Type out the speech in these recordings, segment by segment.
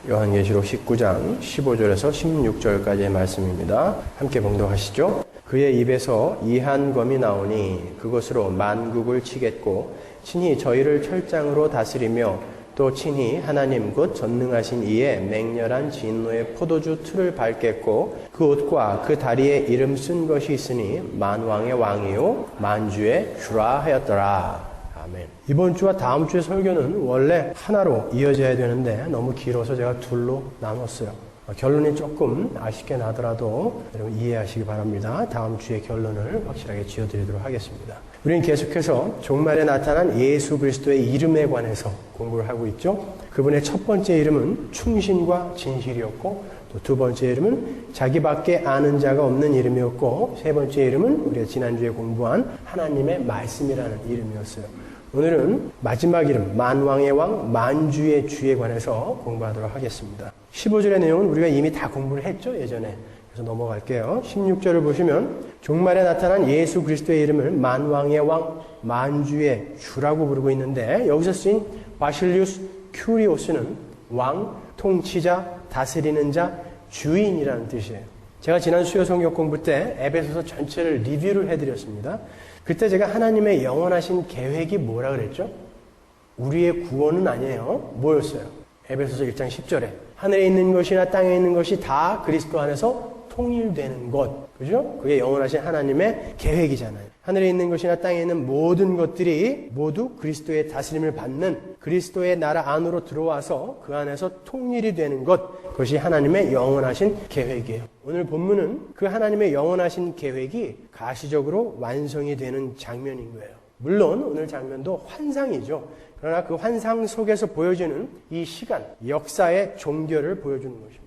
요한계시록 19장 15절에서 16절까지의 말씀입니다. 함께 봉독하시죠. 그의 입에서 이한 검이 나오니 그것으로 만국을 치겠고 친히 저희를 철장으로 다스리며 또 친히 하나님 곧 전능하신 이의 맹렬한 진노의 포도주 틀을 밟겠고 그 옷과 그 다리에 이름 쓴 것이 있으니 만왕의 왕이요 만주의 주라 하였더라. 아멘. 이번 주와 다음 주의 설교는 원래 하나로 이어져야 되는데 너무 길어서 제가 둘로 나눴어요. 결론이 조금 아쉽게 나더라도 여러분 이해하시기 바랍니다. 다음 주의 결론을 확실하게 지어드리도록 하겠습니다. 우리는 계속해서 종말에 나타난 예수 그리스도의 이름에 관해서 공부를 하고 있죠. 그분의 첫 번째 이름은 충신과 진실이었고 또 두 번째 이름은 자기밖에 아는 자가 없는 이름이었고 세 번째 이름은 우리가 지난주에 공부한 하나님의 말씀이라는 이름이었어요. 오늘은 마지막 이름 만왕의 왕 만주의 주에 관해서 공부하도록 하겠습니다. 15절의 내용은 우리가 이미 다 공부를 했죠, 예전에. 그래서 넘어갈게요. 16절을 보시면 종말에 나타난 예수 그리스도의 이름을 만왕의 왕 만주의 주라고 부르고 있는데 여기서 쓰인 바실리우스 큐리오스는 왕, 통치자, 다스리는 자, 주인이라는 뜻이에요. 제가 지난 수요 성경 공부 때 에베소서 전체를 리뷰를 해드렸습니다. 그때 제가 하나님의 영원하신 계획이 뭐라 그랬죠? 우리의 구원은 아니에요. 뭐였어요? 에베소서 1장 10절에 하늘에 있는 것이나 땅에 있는 것이 다 그리스도 안에서 통일되는 것. 그죠? 그게 영원하신 하나님의 계획이잖아요. 하늘에 있는 것이나 땅에 있는 모든 것들이 모두 그리스도의 다스림을 받는 그리스도의 나라 안으로 들어와서 그 안에서 통일이 되는 것. 그것이 하나님의 영원하신 계획이에요. 오늘 본문은 그 하나님의 영원하신 계획이 가시적으로 완성이 되는 장면인 거예요. 물론 오늘 장면도 환상이죠. 그러나 그 환상 속에서 보여주는 이 시간, 역사의 종결을 보여주는 것입니다.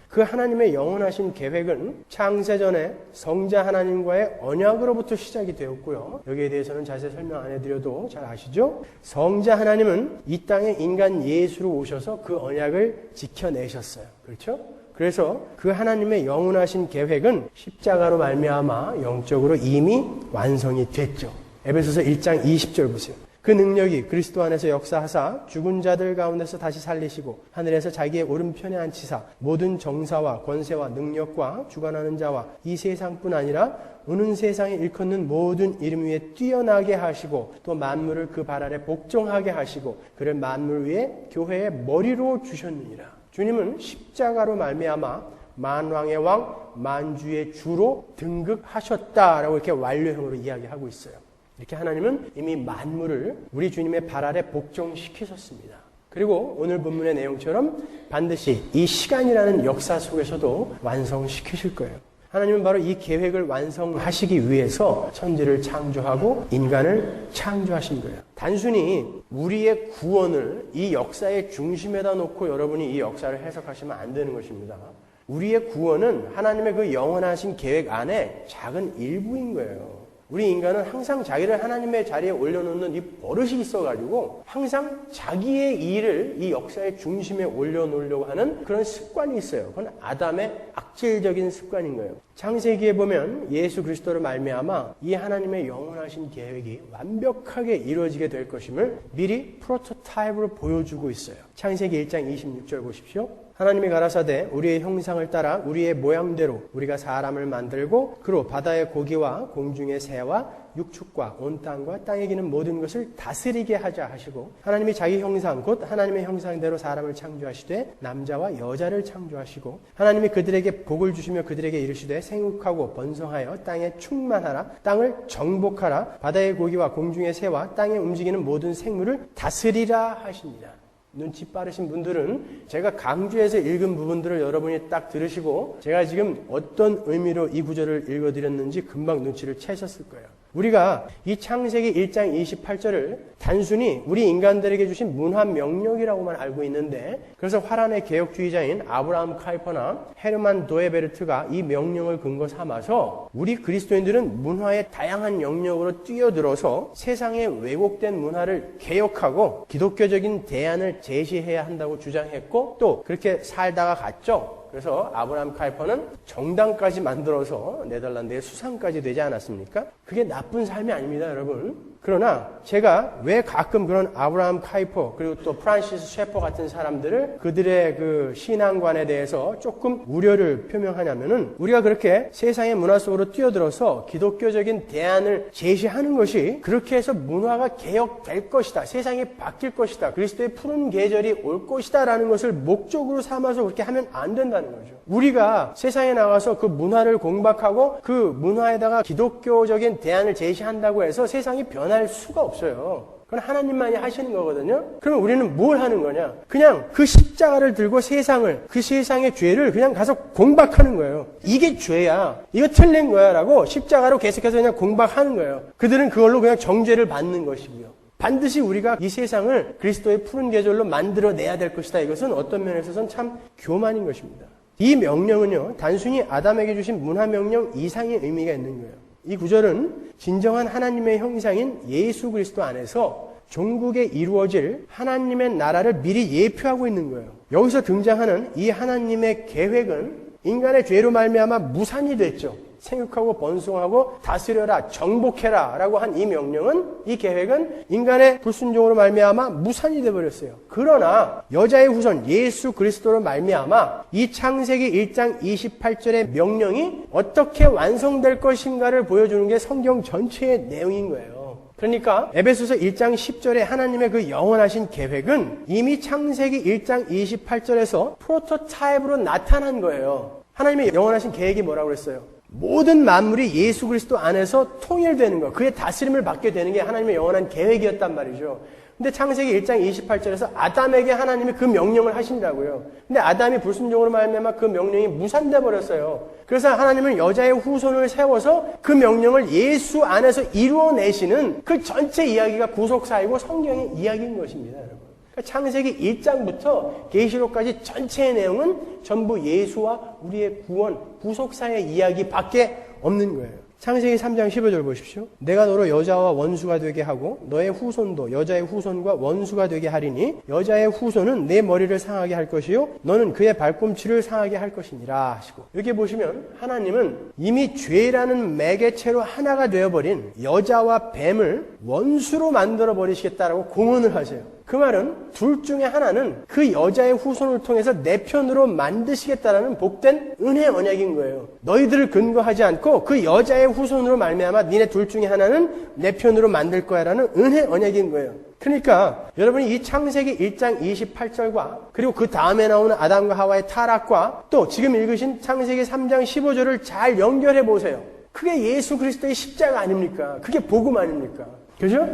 그 하나님의 영원하신 계획은 창세전에 성자 하나님과의 언약으로부터 시작이 되었고요. 여기에 대해서는 자세히 설명 안 해드려도 잘 아시죠? 성자 하나님은 이 땅에 인간 예수로 오셔서 그 언약을 지켜내셨어요. 그렇죠? 그래서 그 하나님의 영원하신 계획은 십자가로 말미암아 영적으로 이미 완성이 됐죠. 에베소서 1장 20절 보세요. 그 능력이 그리스도 안에서 역사하사 죽은 자들 가운데서 다시 살리시고 하늘에서 자기의 오른편에 앉히사 모든 정사와 권세와 능력과 주관하는 자와 이 세상뿐 아니라 오는 세상에 일컫는 모든 이름 위에 뛰어나게 하시고 또 만물을 그 발 아래 복종하게 하시고 그를 만물 위에 교회의 머리로 주셨느니라. 주님은 십자가로 말미암아 만왕의 왕 만주의 주로 등극하셨다라고 이렇게 완료형으로 이야기하고 있어요. 이렇게 하나님은 이미 만물을 우리 주님의 발 아래 복종시키셨습니다. 그리고 오늘 본문의 내용처럼 반드시 이 시간이라는 역사 속에서도 완성시키실 거예요. 하나님은 바로 이 계획을 완성하시기 위해서 천지를 창조하고 인간을 창조하신 거예요. 단순히 우리의 구원을 이 역사의 중심에다 놓고 여러분이 이 역사를 해석하시면 안 되는 것입니다. 우리의 구원은 하나님의 그 영원하신 계획 안에 작은 일부인 거예요. 우리 인간은 항상 자기를 하나님의 자리에 올려놓는 이 버릇이 있어가지고 항상 자기의 일을 이 역사의 중심에 올려놓으려고 하는 그런 습관이 있어요. 그건 아담의 악질적인 습관인 거예요. 창세기에 보면 예수 그리스도를 말미암아 이 하나님의 영원하신 계획이 완벽하게 이루어지게 될 것임을 미리 프로토타입으로 보여주고 있어요. 창세기 1장 26절 보십시오. 하나님이 가라사대 우리의 형상을 따라 우리의 모양대로 우리가 사람을 만들고 그로 바다의 고기와 공중의 새와 육축과 온 땅과 땅에 기는 모든 것을 다스리게 하자 하시고 하나님이 자기 형상 곧 하나님의 형상대로 사람을 창조하시되 남자와 여자를 창조하시고 하나님이 그들에게 복을 주시며 그들에게 이르시되 생육하고 번성하여 땅에 충만하라 땅을 정복하라 바다의 고기와 공중의 새와 땅에 움직이는 모든 생물을 다스리라 하십니다. 눈치 빠르신 분들은 제가 강조해서 읽은 부분들을 여러분이 딱 들으시고 제가 지금 어떤 의미로 이 구절을 읽어드렸는지 금방 눈치를 채셨을 거예요. 우리가 이 창세기 1장 28절을 단순히 우리 인간들에게 주신 문화 명령이라고만 알고 있는데 그래서 화란의 개혁주의자인 아브라함 카이퍼나 헤르만 도에베르트가 이 명령을 근거 삼아서 우리 그리스도인들은 문화의 다양한 영역으로 뛰어들어서 세상의 왜곡된 문화를 개혁하고 기독교적인 대안을 제시해야 한다고 주장했고 또 그렇게 살다가 갔죠. 그래서 아브라함 카이퍼는 정당까지 만들어서 네덜란드의 수상까지 되지 않았습니까? 그게 나쁜 삶이 아닙니다, 여러분. 그러나 제가 왜 가끔 그런 아브라함 카이퍼 그리고 또 프란시스 셰퍼 같은 사람들을 그들의 그 신앙관에 대해서 조금 우려를 표명하냐면은 우리가 그렇게 세상의 문화 속으로 뛰어들어서 기독교적인 대안을 제시하는 것이 그렇게 해서 문화가 개혁될 것이다. 세상이 바뀔 것이다. 그리스도의 푸른 계절이 올 것이다 라는 것을 목적으로 삼아서 그렇게 하면 안 된다는 거죠. 우리가 세상에 나가서 그 문화를 공박하고 그 문화에다가 기독교적인 대안을 제시한다고 해서 세상이 변할 수가 없어요. 그건 하나님만이 하시는 거거든요. 그러면 우리는 뭘 하는 거냐? 그냥 그 십자가를 들고 세상을, 그 세상의 죄를 그냥 가서 공박하는 거예요. 이게 죄야. 이거 틀린 거야. 라고 십자가로 계속해서 그냥 공박하는 거예요. 그들은 그걸로 그냥 정죄를 받는 것이고요. 반드시 우리가 이 세상을 그리스도의 푸른 계절로 만들어내야 될 것이다. 이것은 어떤 면에 있어서는 참 교만인 것입니다. 이 명령은요, 단순히 아담에게 주신 문화명령 이상의 의미가 있는 거예요. 이 구절은 진정한 하나님의 형상인 예수 그리스도 안에서 종국에 이루어질 하나님의 나라를 미리 예표하고 있는 거예요. 여기서 등장하는 이 하나님의 계획은 인간의 죄로 말미암아 무산이 됐죠. 생육하고 번성하고 다스려라, 정복해라 라고 한 이 명령은, 이 계획은 인간의 불순종으로 말미암아 무산이 되어버렸어요. 그러나 여자의 후손 예수 그리스도로 말미암아 이 창세기 1장 28절의 명령이 어떻게 완성될 것인가를 보여주는 게 성경 전체의 내용인 거예요. 그러니까 에베소서 1장 10절에 하나님의 그 영원하신 계획은 이미 창세기 1장 28절에서 프로토타입으로 나타난 거예요. 하나님의 영원하신 계획이 뭐라고 그랬어요? 모든 만물이 예수 그리스도 안에서 통일되는 것, 그의 다스림을 받게 되는 게 하나님의 영원한 계획이었단 말이죠. 근데 창세기 1장 28절에서 아담에게 하나님이 그 명령을 하신다고요. 근데 아담이 불순종으로 말미암아 그 명령이 무산돼 버렸어요. 그래서 하나님은 여자의 후손을 세워서 그 명령을 예수 안에서 이루어내시는 그 전체 이야기가 구속사이고 성경의 이야기인 것입니다, 여러분. 창세기 1장부터 계시록까지 전체의 내용은 전부 예수와 우리의 구원, 구속사의 이야기밖에 없는 거예요. 창세기 3장 15절 보십시오. 내가 너로 여자와 원수가 되게 하고 너의 후손도 여자의 후손과 원수가 되게 하리니 여자의 후손은 내 머리를 상하게 할 것이요 너는 그의 발꿈치를 상하게 할 것이니라 하시고, 여기 보시면 하나님은 이미 죄라는 매개체로 하나가 되어버린 여자와 뱀을 원수로 만들어 버리시겠다라고 공언을 하세요. 그 말은 둘 중에 하나는 그 여자의 후손을 통해서 내 편으로 만드시겠다라는 복된 은혜 언약인 거예요. 너희들을 근거하지 않고 그 여자의 후손으로 말미암아 니네 둘 중에 하나는 내 편으로 만들 거야라는 은혜 언약인 거예요. 그러니까 여러분이 이 창세기 1장 28절과 그리고 그 다음에 나오는 아담과 하와의 타락과 또 지금 읽으신 창세기 3장 15절을 잘 연결해 보세요. 그게 예수 그리스도의 십자가 아닙니까? 그게 복음 아닙니까? 그죠?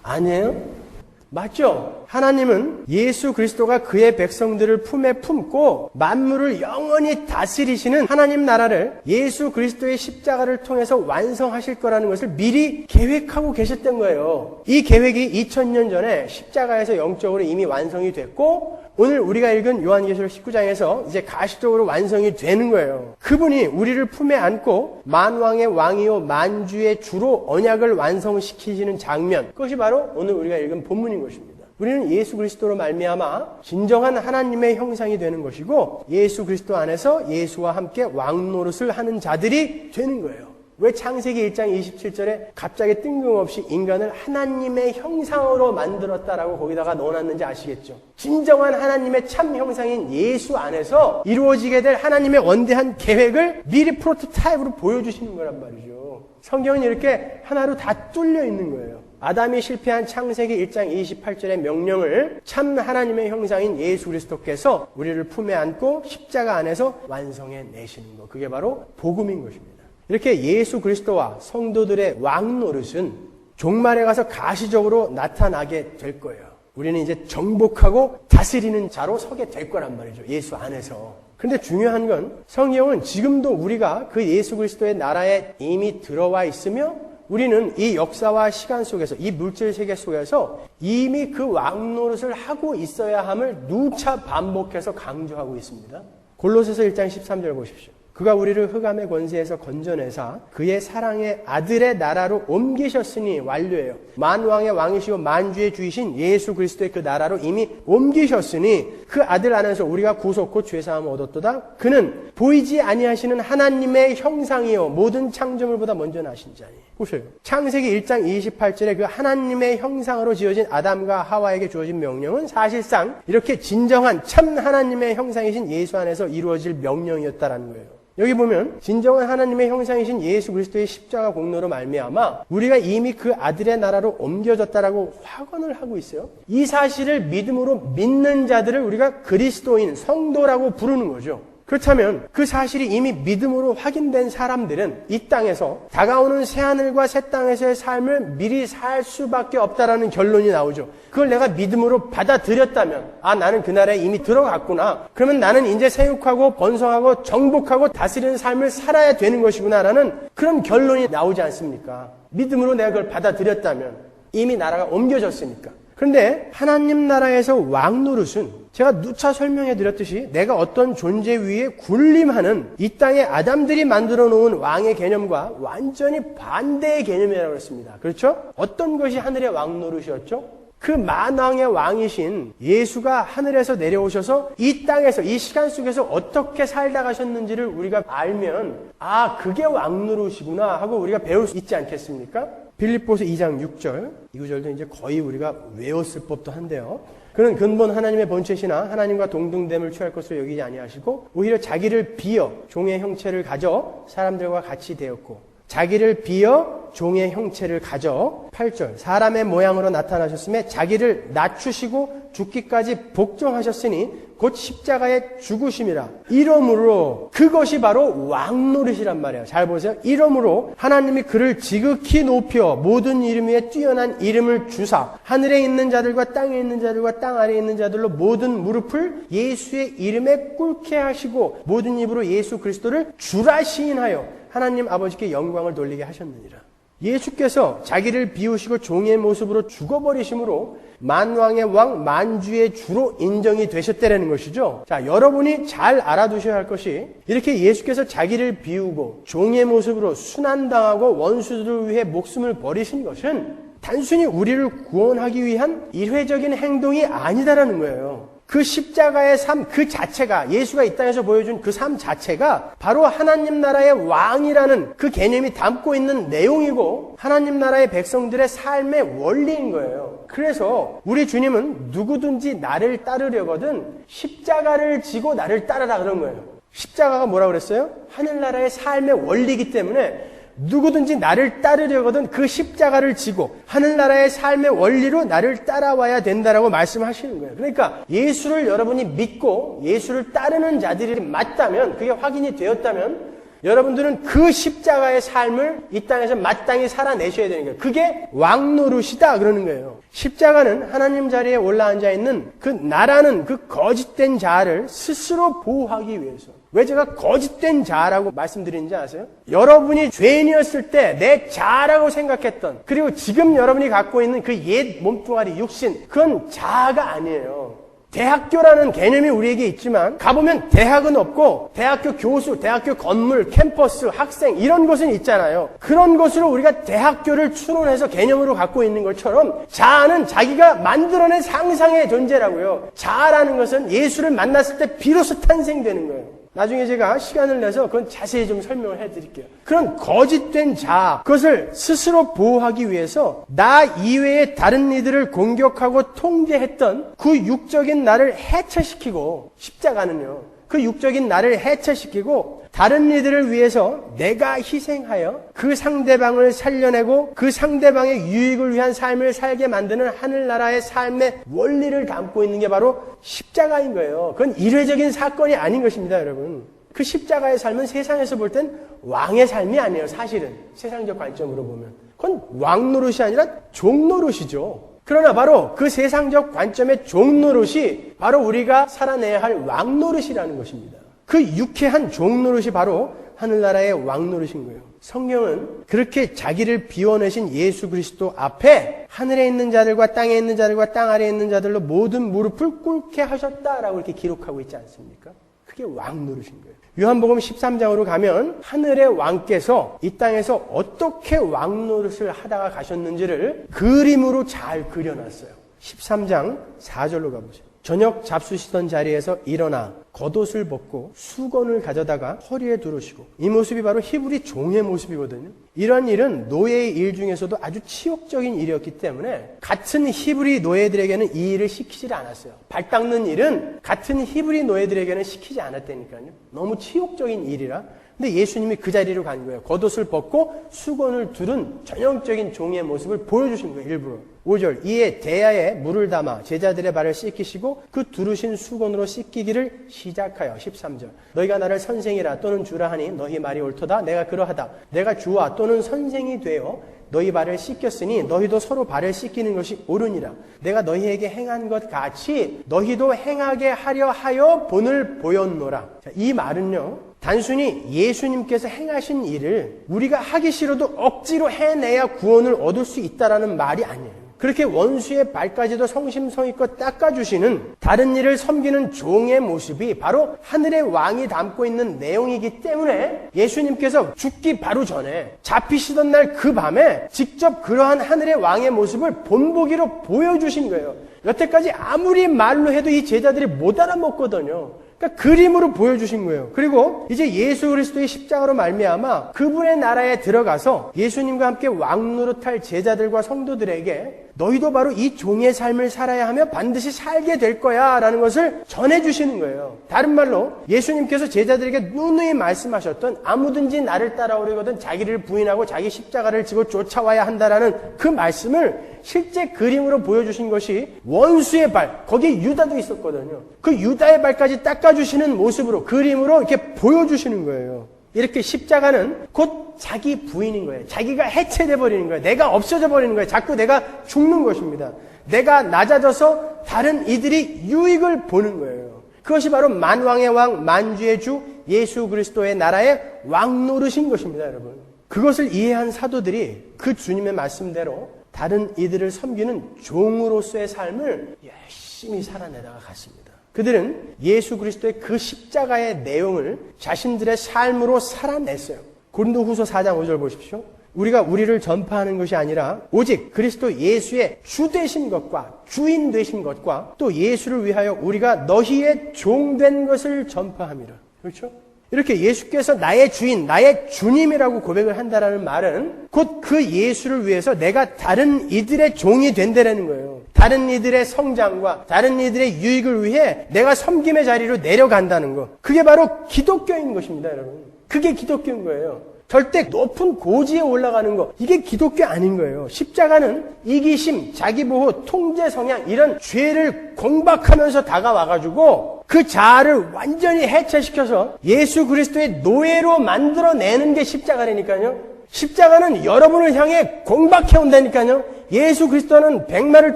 아니에요? 맞죠? 하나님은 예수 그리스도가 그의 백성들을 품에 품고 만물을 영원히 다스리시는 하나님 나라를 예수 그리스도의 십자가를 통해서 완성하실 거라는 것을 미리 계획하고 계셨던 거예요. 이 계획이 2000년 전에 십자가에서 영적으로 이미 완성이 됐고 오늘 우리가 읽은 요한계시록 19장에서 이제 가시적으로 완성이 되는 거예요. 그분이 우리를 품에 안고 만왕의 왕이요 만주의 주로 언약을 완성시키시는 장면, 그것이 바로 오늘 우리가 읽은 본문인 것입니다. 우리는 예수 그리스도로 말미암아 진정한 하나님의 형상이 되는 것이고 예수 그리스도 안에서 예수와 함께 왕노릇을 하는 자들이 되는 거예요. 왜 창세기 1장 27절에 갑자기 뜬금없이 인간을 하나님의 형상으로 만들었다라고 거기다가 넣어놨는지 아시겠죠? 진정한 하나님의 참 형상인 예수 안에서 이루어지게 될 하나님의 원대한 계획을 미리 프로토타입으로 보여주시는 거란 말이죠. 성경은 이렇게 하나로 다 뚫려 있는 거예요. 아담이 실패한 창세기 1장 28절의 명령을 참 하나님의 형상인 예수 그리스도께서 우리를 품에 안고 십자가 안에서 완성해 내시는 것, 그게 바로 복음인 것입니다. 이렇게 예수 그리스도와 성도들의 왕노릇은 종말에 가서 가시적으로 나타나게 될 거예요. 우리는 이제 정복하고 다스리는 자로 서게 될 거란 말이죠. 예수 안에서. 그런데 중요한 건 성경은 지금도 우리가 그 예수 그리스도의 나라에 이미 들어와 있으며 우리는 이 역사와 시간 속에서, 이 물질 세계 속에서 이미 그 왕노릇을 하고 있어야 함을 누차 반복해서 강조하고 있습니다. 골로새서 1장 13절 보십시오. 그가 우리를 흑암의 권세에서 건져내사 그의 사랑의 아들의 나라로 옮기셨으니 완료예요. 만왕의 왕이시고 만주의 주이신 예수 그리스도의 그 나라로 이미 옮기셨으니 그 아들 안에서 우리가 구속고 죄사함을 얻었도다. 그는 보이지 아니하시는 하나님의 형상이요 모든 창조물보다 먼저 나신 자니. 보세요. 창세기 1장 28절에 그 하나님의 형상으로 지어진 아담과 하와에게 주어진 명령은 사실상 이렇게 진정한 참 하나님의 형상이신 예수 안에서 이루어질 명령이었다라는 거예요. 여기 보면 진정한 하나님의 형상이신 예수 그리스도의 십자가 공로로 말미암아 우리가 이미 그 아들의 나라로 옮겨졌다라고 확언을 하고 있어요. 이 사실을 믿음으로 믿는 자들을 우리가 그리스도인, 성도라고 부르는 거죠. 그렇다면 그 사실이 이미 믿음으로 확인된 사람들은 이 땅에서 다가오는 새하늘과 새 땅에서의 삶을 미리 살 수밖에 없다라는 결론이 나오죠. 그걸 내가 믿음으로 받아들였다면 나는 그 나라에 이미 들어갔구나. 그러면 나는 이제 생육하고 번성하고 정복하고 다스리는 삶을 살아야 되는 것이구나라는 그런 결론이 나오지 않습니까? 믿음으로 내가 그걸 받아들였다면 이미 나라가 옮겨졌으니까. 그런데 하나님 나라에서 왕 노릇은 제가 누차 설명해 드렸듯이 내가 어떤 존재 위에 군림하는 이 땅의 아담들이 만들어 놓은 왕의 개념과 완전히 반대의 개념이라고 했습니다. 그렇죠? 어떤 것이 하늘의 왕 노릇이었죠? 그 만왕의 왕이신 예수가 하늘에서 내려오셔서 이 땅에서 이 시간 속에서 어떻게 살다 가셨는지를 우리가 알면 그게 왕 노릇이구나 하고 우리가 배울 수 있지 않겠습니까? 빌립보서 2장 6절 이 구절도 이제 거의 우리가 외웠을 법도 한데요. 그는 근본 하나님의 본체시나 하나님과 동등됨을 취할 것으로 여기지 아니하시고 오히려 자기를 비어 종의 형체를 가져 사람들과 같이 되었고 자기를 비어 종의 형체를 가져 8절 사람의 모양으로 나타나셨음에 자기를 낮추시고 죽기까지 복종하셨으니 곧 십자가의 죽으심이라. 이러므로 그것이 바로 왕노릇이란 말이에요. 잘 보세요. 이러므로 하나님이 그를 지극히 높여 모든 이름 위에 뛰어난 이름을 주사 하늘에 있는 자들과 땅에 있는 자들과 땅 아래에 있는 자들로 모든 무릎을 예수의 이름에 꿇게 하시고 모든 입으로 예수 그리스도를 주라 시인하여 하나님 아버지께 영광을 돌리게 하셨느니라. 예수께서 자기를 비우시고 종의 모습으로 죽어버리심으로 만왕의 왕, 만주의 주로 인정이 되셨다는 것이죠. 자, 여러분이 잘 알아두셔야 할 것이 이렇게 예수께서 자기를 비우고 종의 모습으로 순환당하고 원수들을 위해 목숨을 버리신 것은 단순히 우리를 구원하기 위한 일회적인 행동이 아니다라는 거예요. 그 십자가의 삶 그 자체가 예수가 이 땅에서 보여준 그 삶 자체가 바로 하나님 나라의 왕이라는 그 개념이 담고 있는 내용이고 하나님 나라의 백성들의 삶의 원리인 거예요. 그래서 우리 주님은 누구든지 나를 따르려거든 십자가를 지고 나를 따르라 그런 거예요. 십자가가 뭐라고 그랬어요? 하늘나라의 삶의 원리이기 때문에 누구든지 나를 따르려거든 그 십자가를 지고 하늘나라의 삶의 원리로 나를 따라와야 된다라고 말씀하시는 거예요. 그러니까 예수를 여러분이 믿고 예수를 따르는 자들이 맞다면 그게 확인이 되었다면 여러분들은 그 십자가의 삶을 이 땅에서 마땅히 살아내셔야 되는 거예요. 그게 왕노릇이다 그러는 거예요. 십자가는 하나님 자리에 올라앉아 있는 그 나라는 그 거짓된 자를 스스로 보호하기 위해서. 왜 제가 거짓된 자라고 말씀드리는지 아세요? 여러분이 죄인이었을 때 내 자라고 생각했던 그리고 지금 여러분이 갖고 있는 그 옛 몸뚱아리 육신 그건 자아가 아니에요. 대학교라는 개념이 우리에게 있지만 가보면 대학은 없고 대학교 교수, 대학교 건물, 캠퍼스, 학생 이런 것은 있잖아요. 그런 것으로 우리가 대학교를 추론해서 개념으로 갖고 있는 것처럼 자아는 자기가 만들어낸 상상의 존재라고요. 자아라는 것은 예수를 만났을 때 비로소 탄생되는 거예요. 나중에 제가 시간을 내서 그건 자세히 좀 설명을 해드릴게요. 그런 거짓된 자아, 그것을 스스로 보호하기 위해서 나 이외의 다른 이들을 공격하고 통제했던 그 육적인 나를 해체시키고 십자가는요. 그 육적인 나를 해체시키고 다른 이들을 위해서 내가 희생하여 그 상대방을 살려내고 그 상대방의 유익을 위한 삶을 살게 만드는 하늘나라의 삶의 원리를 담고 있는 게 바로 십자가인 거예요. 그건 일회적인 사건이 아닌 것입니다, 여러분. 그 십자가의 삶은 세상에서 볼 땐 왕의 삶이 아니에요, 사실은. 세상적 관점으로 보면. 그건 왕 노릇이 아니라 종 노릇이죠. 그러나 바로 그 세상적 관점의 종 노릇이 바로 우리가 살아내야 할 왕 노릇이라는 것입니다. 그 유쾌한 종 노릇이 바로 하늘나라의 왕 노릇인 거예요. 성경은 그렇게 자기를 비워내신 예수 그리스도 앞에 하늘에 있는 자들과 땅에 있는 자들과 땅 아래에 있는 자들로 모든 무릎을 꿇게 하셨다라고 이렇게 기록하고 있지 않습니까? 그게 왕 노릇인 거예요. 요한복음 13장으로 가면 하늘의 왕께서 이 땅에서 어떻게 왕 노릇을 하다가 가셨는지를 그림으로 잘 그려놨어요. 13장 4절로 가보세요. 저녁 잡수시던 자리에서 일어나 겉옷을 벗고 수건을 가져다가 허리에 두르시고, 이 모습이 바로 히브리 종의 모습이거든요. 이런 일은 노예의 일 중에서도 아주 치욕적인 일이었기 때문에 같은 히브리 노예들에게는 이 일을 시키지 않았어요. 발 닦는 일은 같은 히브리 노예들에게는 시키지 않았다니까요. 너무 치욕적인 일이라. 근데 예수님이 그 자리로 간 거예요. 겉옷을 벗고 수건을 두른 전형적인 종의 모습을 보여주신 거예요. 일부러. 5절, 이에 대야에 물을 담아 제자들의 발을 씻기시고 그 두르신 수건으로 씻기기를 시작하여. 13절, 너희가 나를 선생이라 또는 주라 하니 너희 말이 옳도다. 내가 그러하다. 내가 주와 또는 선생이 되어 너희 발을 씻겼으니 너희도 서로 발을 씻기는 것이 옳으니라. 내가 너희에게 행한 것 같이 너희도 행하게 하려 하여 본을 보였노라. 자, 이 말은요, 단순히 예수님께서 행하신 일을 우리가 하기 싫어도 억지로 해내야 구원을 얻을 수 있다라는 말이 아니에요. 그렇게 원수의 발까지도 성심성의껏 닦아주시는, 다른 일을 섬기는 종의 모습이 바로 하늘의 왕이 담고 있는 내용이기 때문에 예수님께서 죽기 바로 전에, 잡히시던 날 그 밤에 직접 그러한 하늘의 왕의 모습을 본보기로 보여주신 거예요. 여태까지 아무리 말로 해도 이 제자들이 못 알아먹거든요. 그러니까 그림으로 보여주신 거예요. 그리고 이제 예수 그리스도의 십자가로 말미암아 그분의 나라에 들어가서 예수님과 함께 왕노릇할 제자들과 성도들에게 너희도 바로 이 종의 삶을 살아야 하며 반드시 살게 될 거야 라는 것을 전해주시는 거예요. 다른 말로 예수님께서 제자들에게 누누이 말씀하셨던, 아무든지 나를 따라오려거든 자기를 부인하고 자기 십자가를 지고 쫓아와야 한다라는 그 말씀을 실제 그림으로 보여주신 것이 원수의 발, 거기에 유다도 있었거든요. 그 유다의 발까지 닦아주시는 모습으로, 그림으로 이렇게 보여주시는 거예요. 이렇게 십자가는 곧 자기 부인인 거예요. 자기가 해체돼 버리는 거예요. 내가 없어져 버리는 거예요. 자꾸 내가 죽는 것입니다. 내가 낮아져서 다른 이들이 유익을 보는 거예요. 그것이 바로 만왕의 왕, 만주의 주 예수 그리스도의 나라의 왕노릇인 것입니다, 여러분. 그것을 이해한 사도들이 그 주님의 말씀대로 다른 이들을 섬기는 종으로서의 삶을 열심히 살아내다가 갔습니다. 그들은 예수 그리스도의 그 십자가의 내용을 자신들의 삶으로 살아냈어요. 고린도후서 4장 5절 보십시오. 우리가 우리를 전파하는 것이 아니라 오직 그리스도 예수의 주 되신 것과 주인 되신 것과 또 예수를 위하여 우리가 너희의 종된 것을 전파함이라. 그렇죠? 이렇게 예수께서 나의 주인, 나의 주님이라고 고백을 한다라는 말은 곧 그 예수를 위해서 내가 다른 이들의 종이 된다라는 거예요. 다른 이들의 성장과 다른 이들의 유익을 위해 내가 섬김의 자리로 내려간다는 거. 그게 바로 기독교인 것입니다, 여러분. 그게 기독교인 거예요. 절대 높은 고지에 올라가는 거, 이게 기독교 아닌 거예요. 십자가는 이기심, 자기보호, 통제 성향, 이런 죄를 공박하면서 다가와가지고 그 자아를 완전히 해체시켜서 예수 그리스도의 노예로 만들어내는 게 십자가라니까요. 십자가는 여러분을 향해 공박해온다니까요. 예수 그리스도는 백마를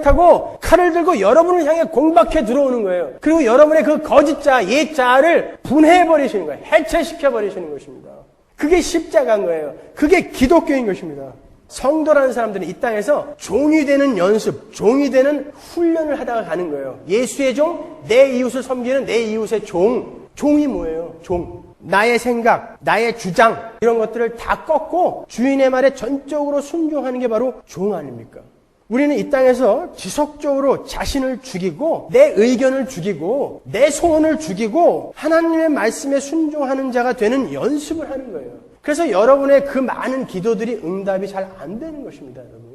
타고 칼을 들고 여러분을 향해 공박해 들어오는 거예요. 그리고 여러분의 그 거짓자, 옛자아를 분해해버리시는 거예요. 해체시켜버리시는 것입니다. 그게 십자가인 거예요. 그게 기독교인 것입니다. 성도라는 사람들은 이 땅에서 종이 되는 연습, 종이 되는 훈련을 하다가 가는 거예요. 예수의 종, 내 이웃을 섬기는 내 이웃의 종. 종이 뭐예요? 종. 나의 생각, 나의 주장, 이런 것들을 다 꺾고 주인의 말에 전적으로 순종하는 게 바로 종 아닙니까? 우리는 이 땅에서 지속적으로 자신을 죽이고 내 의견을 죽이고 내 소원을 죽이고 하나님의 말씀에 순종하는 자가 되는 연습을 하는 거예요. 그래서 여러분의 그 많은 기도들이 응답이 잘 안 되는 것입니다, 여러분.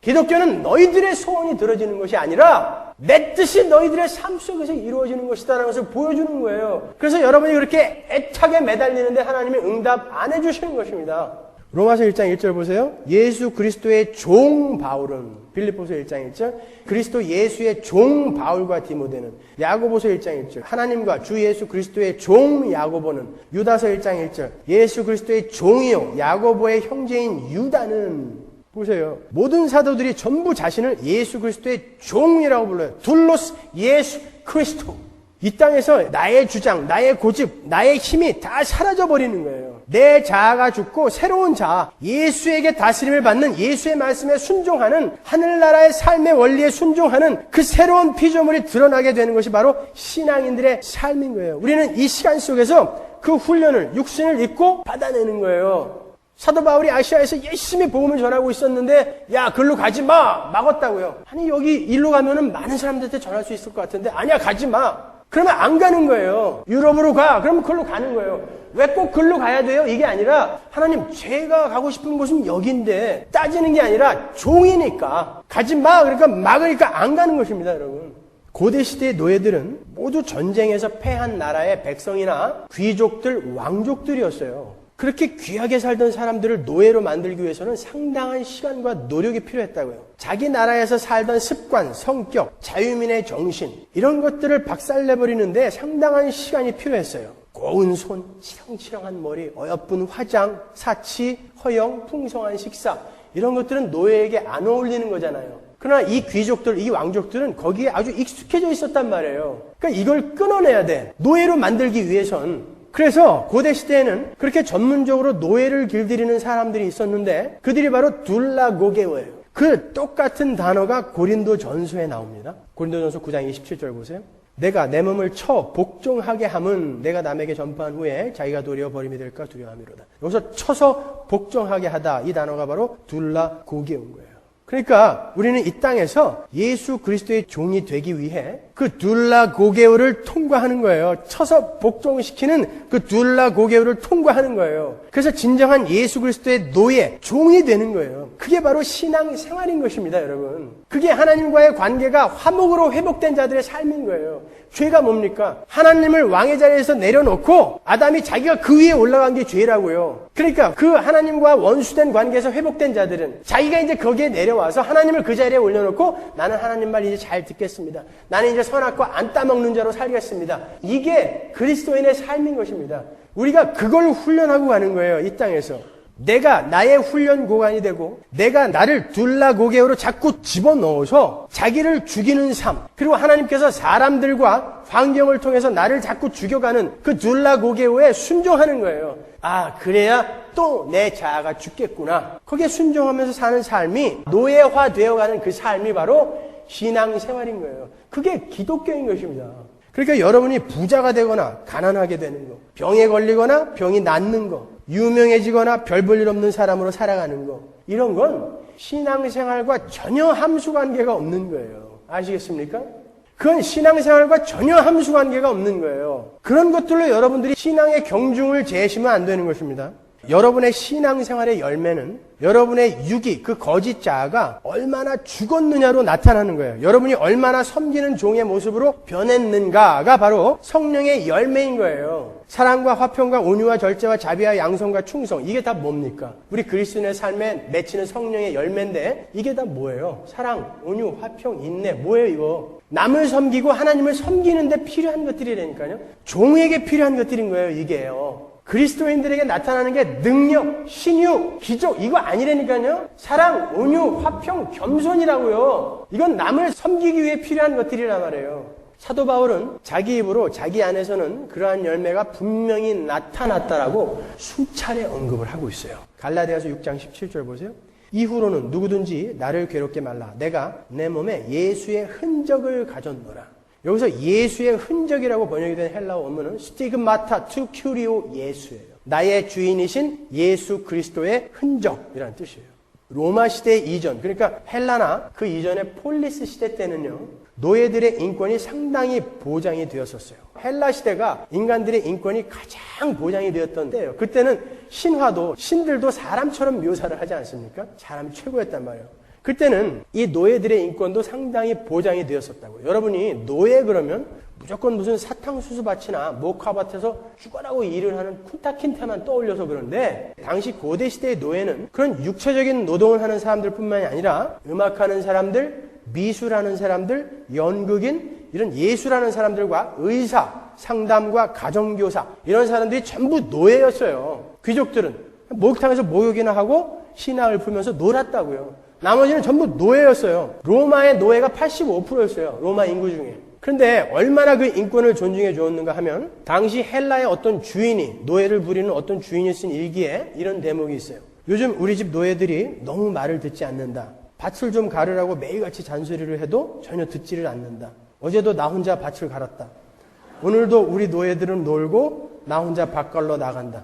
기독교는 너희들의 소원이 들어지는 것이 아니라 내 뜻이 너희들의 삶 속에서 이루어지는 것이다라는 것을 보여주는 거예요. 그래서 여러분이 그렇게 애타게 매달리는데 하나님이 응답 안 해주시는 것입니다. 로마서 1장 1절 보세요. 예수 그리스도의 종 바울은, 빌립보서 1장 1절, 그리스도 예수의 종 바울과 디모데는, 야고보서 1장 1절, 하나님과 주 예수 그리스도의 종 야고보는, 유다서 1장 1절, 예수 그리스도의 종이요 야고보의 형제인 유다는. 보세요. 모든 사도들이 전부 자신을 예수 그리스도의 종이라고 불러요. 둘로스 예수 그리스도. 이 땅에서 나의 주장, 나의 고집, 나의 힘이 다 사라져버리는 거예요. 내 자아가 죽고 새로운 자아, 예수에게 다스림을 받는 예수의 말씀에 순종하는 하늘나라의 삶의 원리에 순종하는 그 새로운 피조물이 드러나게 되는 것이 바로 신앙인들의 삶인 거예요. 우리는 이 시간 속에서 그 훈련을 육신을 입고 받아내는 거예요. 사도 바울이 아시아에서 열심히 복음을 전하고 있었는데 야 글로 가지 마 막았다고요. 아니 여기 일로 가면은 많은 사람들한테 전할 수 있을 것 같은데 아니야 가지 마. 그러면 안 가는 거예요. 유럽으로 가. 그러면 글로 가는 거예요. 왜 꼭 글로 가야 돼요? 이게 아니라 하나님 제가 가고 싶은 곳은 여기인데 따지는 게 아니라 종이니까 가지 마. 그러니까 막으니까 안 가는 것입니다, 여러분. 고대 시대의 노예들은 모두 전쟁에서 패한 나라의 백성이나 귀족들, 왕족들이었어요. 그렇게 귀하게 살던 사람들을 노예로 만들기 위해서는 상당한 시간과 노력이 필요했다고요. 자기 나라에서 살던 습관, 성격, 자유민의 정신 이런 것들을 박살내버리는데 상당한 시간이 필요했어요. 고운 손, 치렁치렁한 머리, 어여쁜 화장, 사치, 허영, 풍성한 식사 이런 것들은 노예에게 안 어울리는 거잖아요. 그러나 이 귀족들, 이 왕족들은 거기에 아주 익숙해져 있었단 말이에요. 그러니까 이걸 끊어내야 돼. 노예로 만들기 위해선. 그래서 고대 시대에는 그렇게 전문적으로 노예를 길들이는 사람들이 있었는데 그들이 바로 둘라고게오예요. 그 똑같은 단어가 고린도 전서에 나옵니다. 고린도 전서 9장 27절 보세요. 내가 내 몸을 쳐 복종하게 함은 내가 남에게 전파한 후에 자기가 도리어 버림이 될까 두려워함이로다. 여기서 쳐서 복종하게 하다 이 단어가 바로 둘라고게오인 거예요. 그러니까 우리는 이 땅에서 예수 그리스도의 종이 되기 위해 그 둘라고게오를 통과하는 거예요. 쳐서 복종시키는 그 둘라고게오를 통과하는 거예요. 그래서 진정한 예수 그리스도의 노예, 종이 되는 거예요. 그게 바로 신앙 생활인 것입니다, 여러분. 그게 하나님과의 관계가 화목으로 회복된 자들의 삶인 거예요. 죄가 뭡니까? 하나님을 왕의 자리에서 내려놓고 아담이 자기가 그 위에 올라간 게 죄라고요. 그러니까 그 하나님과 원수된 관계에서 회복된 자들은 자기가 이제 거기에 내려와서 하나님을 그 자리에 올려놓고 나는 하나님 말 이제 잘 듣겠습니다. 나는 이제 선악과 안 따먹는 자로 살겠습니다. 이게 그리스도인의 삶인 것입니다. 우리가 그걸 훈련하고 가는 거예요, 이 땅에서. 내가 나의 훈련 고관이 되고 내가 나를 둘라고게오로 자꾸 집어넣어서 자기를 죽이는 삶, 그리고 하나님께서 사람들과 환경을 통해서 나를 자꾸 죽여가는 그 둘라고게오에 순종하는 거예요. 아, 그래야 또 내 자아가 죽겠구나. 거기에 순종하면서 사는 삶이 노예화되어가는 그 삶이 바로 신앙생활인 거예요. 그게 기독교인 것입니다. 그러니까 여러분이 부자가 되거나 가난하게 되는 거, 병에 걸리거나 병이 낫는 거, 유명해지거나 별 볼 일 없는 사람으로 살아가는 거, 이런 건 신앙생활과 전혀 함수관계가 없는 거예요. 아시겠습니까? 그건 신앙생활과 전혀 함수관계가 없는 거예요. 그런 것들로 여러분들이 신앙의 경중을 재시면 안 되는 것입니다. 여러분의 신앙생활의 열매는 여러분의 육이, 그 거짓 자아가 얼마나 죽었느냐로 나타나는 거예요. 여러분이 얼마나 섬기는 종의 모습으로 변했는가가 바로 성령의 열매인 거예요. 사랑과 화평과 온유와 절제와 자비와 양성과 충성, 이게 다 뭡니까? 우리 그리스도인의 삶에 맺히는 성령의 열매인데 이게 다 뭐예요? 사랑, 온유, 화평, 인내, 뭐예요 이거? 남을 섬기고 하나님을 섬기는데 필요한 것들이라니까요. 종에게 필요한 것들인 거예요, 이게요. 그리스도인들에게 나타나는 게 능력, 신유, 기적 이거 아니라니까요. 사랑, 온유, 화평, 겸손이라고요. 이건 남을 섬기기 위해 필요한 것들이란 말이에요. 사도 바울은 자기 입으로 자기 안에서는 그러한 열매가 분명히 나타났다라고 수차례 언급을 하고 있어요. 갈라디아서 6장 17절 보세요. 이후로는 누구든지 나를 괴롭게 말라. 내가 내 몸에 예수의 흔적을 가졌노라. 여기서 예수의 흔적이라고 번역이 된 헬라어 원문은 스티그마타 투 큐리오 예수예요. 나의 주인이신 예수 그리스도의 흔적이라는 뜻이에요. 로마 시대 이전, 그러니까 헬라나 그 이전의 폴리스 시대 때는요, 노예들의 인권이 상당히 보장이 되었었어요. 헬라 시대가 인간들의 인권이 가장 보장이 되었던 때예요. 그때는 신화도, 신들도 사람처럼 묘사를 하지 않습니까? 사람이 최고였단 말이에요. 그때는 이 노예들의 인권도 상당히 보장이 되었었다고요. 여러분이 노예 그러면 무조건 무슨 사탕수수밭이나 목화밭에서 죽어라고 일을 하는 쿤타킨테만 떠올려서 그런데 당시 고대 시대의 노예는 그런 육체적인 노동을 하는 사람들뿐만이 아니라 음악하는 사람들, 미술하는 사람들, 연극인, 이런 예술하는 사람들과 의사, 상담가, 가정교사 이런 사람들이 전부 노예였어요. 귀족들은 목욕탕에서 목욕이나 하고 신학을 풀면서 놀았다고요. 나머지는 전부 노예였어요. 로마의 노예가 85%였어요. 로마 인구 중에. 그런데 얼마나 그 인권을 존중해 주었는가 하면 당시 헬라의 어떤 주인이, 노예를 부리는 어떤 주인이 쓴 일기에 이런 대목이 있어요. 요즘 우리 집 노예들이 너무 말을 듣지 않는다. 밭을 좀 가르라고 매일같이 잔소리를 해도 전혀 듣지를 않는다. 어제도 나 혼자 밭을 갈았다. 오늘도 우리 노예들은 놀고 나 혼자 밭 갈러 나간다.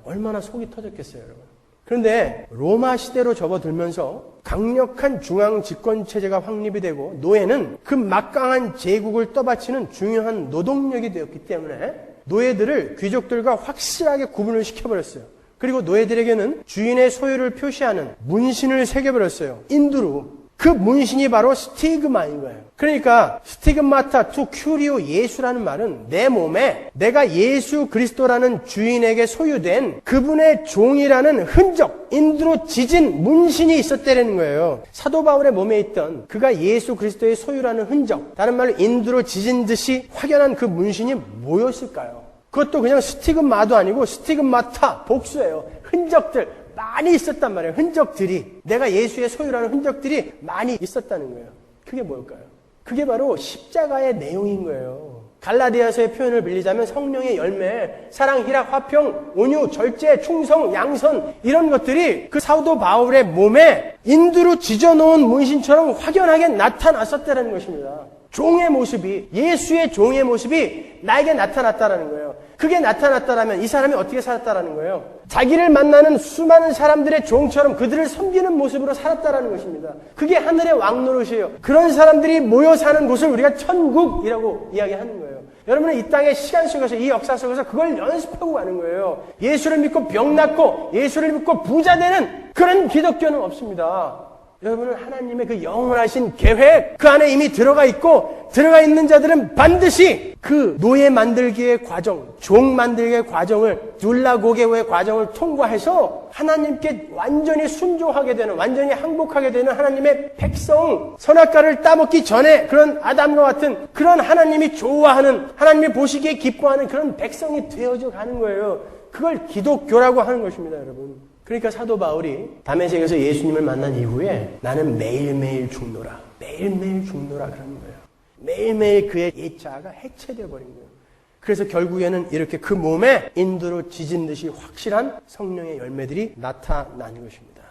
얼마나 속이 터졌겠어요, 여러분. 그런데 로마 시대로 접어들면서 강력한 중앙 집권 체제가 확립이 되고 노예는 그 막강한 제국을 떠받치는 중요한 노동력이 되었기 때문에 노예들을 귀족들과 확실하게 구분을 시켜버렸어요. 그리고 노예들에게는 주인의 소유를 표시하는 문신을 새겨버렸어요. 인두로. 그 문신이 바로 스티그마인 거예요. 그러니까 스티그마타 투 큐리오 예수라는 말은 내 몸에 내가 예수 그리스도라는 주인에게 소유된 그분의 종이라는 흔적, 인두로 지진 문신이 있었다는 거예요. 사도 바울의 몸에 있던 그가 예수 그리스도의 소유라는 흔적, 다른 말로 인두로 지진 듯이 확연한 그 문신이 뭐였을까요? 그것도 그냥 스티그마도 아니고 스티그마타, 복수예요. 흔적들. 많이 있었단 말이에요. 흔적들이. 내가 예수의 소유라는 흔적들이 많이 있었다는 거예요. 그게 뭘까요? 그게 바로 십자가의 내용인 거예요. 갈라디아서의 표현을 빌리자면 성령의 열매, 사랑, 희락, 화평, 온유, 절제, 충성, 양선 이런 것들이 그 사도 바울의 몸에 인두로 지져놓은 문신처럼 확연하게 나타났었다는 것입니다. 종의 모습이, 예수의 종의 모습이 나에게 나타났다라는 거예요. 그게 나타났다라면 이 사람이 어떻게 살았다라는 거예요? 자기를 만나는 수많은 사람들의 종처럼 그들을 섬기는 모습으로 살았다라는 것입니다. 그게 하늘의 왕노릇이에요. 그런 사람들이 모여 사는 곳을 우리가 천국이라고 이야기하는 거예요. 여러분은 이 땅의 시간 속에서, 이 역사 속에서 그걸 연습하고 가는 거예요. 예수를 믿고 병 낫고 예수를 믿고 부자 되는 그런 기독교는 없습니다. 여러분은 하나님의 그 영원하신 계획, 그 안에 이미 들어가 있고, 들어가 있는 자들은 반드시 그 노예 만들기의 과정, 종 만들기의 과정을, 둘라고개의 과정을 통과해서 하나님께 완전히 순종하게 되는, 완전히 항복하게 되는 하나님의 백성, 선악과를 따먹기 전에 그런 아담과 같은 그런 하나님이 좋아하는, 하나님이 보시기에 기뻐하는 그런 백성이 되어져 가는 거예요. 그걸 기독교라고 하는 것입니다, 여러분. 그러니까 사도 바울이 다메섹에서 예수님을 만난 이후에 나는 매일매일 죽노라. 매일매일 죽노라 그러는 거예요. 매일매일 그의 옛자아가 해체되어 버린 거예요. 그래서 결국에는 이렇게 그 몸에 인두로 지진 듯이 확실한 성령의 열매들이 나타나는 것입니다.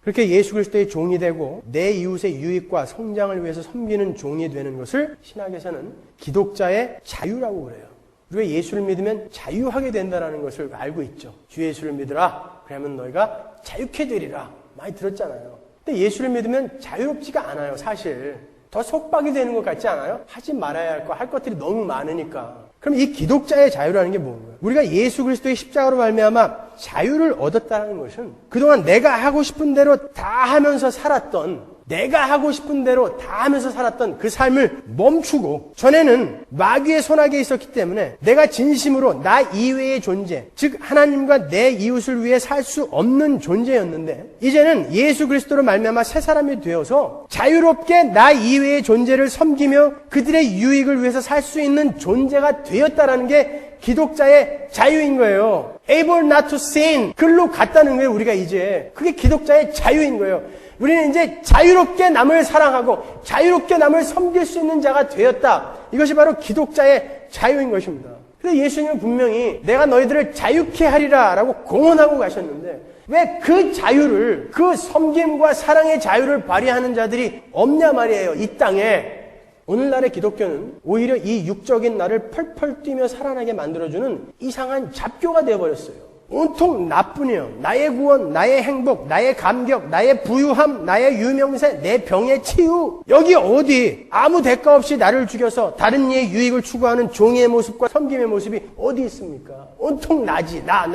그렇게 예수 그리스도의 종이 되고 내 이웃의 유익과 성장을 위해서 섬기는 종이 되는 것을 신학에서는 기독자의 자유라고 그래요. 우리가 예수를 믿으면 자유하게 된다는 것을 알고 있죠. 주 예수를 믿으라. 그러면 너희가 자유케 되리라. 많이 들었잖아요. 근데 예수를 믿으면 자유롭지가 않아요. 사실. 더 속박이 되는 것 같지 않아요? 하지 말아야 할 거, 할 것들이 너무 많으니까. 그럼 이 기독자의 자유라는 게 뭔가요? 우리가 예수 그리스도의 십자가로 말미암아 자유를 얻었다는 것은 그동안 내가 하고 싶은 대로 다 하면서 살았던, 내가 하고 싶은 대로 다 하면서 살았던 그 삶을 멈추고, 전에는 마귀의 손아귀에 있었기 때문에 내가 진심으로 나 이외의 존재, 즉 하나님과 내 이웃을 위해 살 수 없는 존재였는데, 이제는 예수 그리스도로 말미암아 새 사람이 되어서 자유롭게 나 이외의 존재를 섬기며 그들의 유익을 위해서 살 수 있는 존재가 되었다라는 게 기독자의 자유인 거예요. Able not to sin. 글로 갔다는 거예요, 우리가 이제. 그게 기독자의 자유인 거예요. 우리는 이제 자유롭게 남을 사랑하고 자유롭게 남을 섬길 수 있는 자가 되었다. 이것이 바로 기독자의 자유인 것입니다. 근데 예수님은 분명히 내가 너희들을 자유케 하리라 라고 공언하고 가셨는데, 왜 그 자유를, 그 섬김과 사랑의 자유를 발휘하는 자들이 없냐 말이에요, 이 땅에. 오늘날의 기독교는 오히려 이 육적인 나를 펄펄 뛰며 살아나게 만들어주는 이상한 잡교가 되어버렸어요. 온통 나뿐이요. 나의 구원, 나의 행복, 나의 감격, 나의 부유함, 나의 유명세, 내 병의 치유. 여기 어디 아무 대가 없이 나를 죽여서 다른 이의 유익을 추구하는 종의 모습과 섬김의 모습이 어디 있습니까? 온통 나지. 나.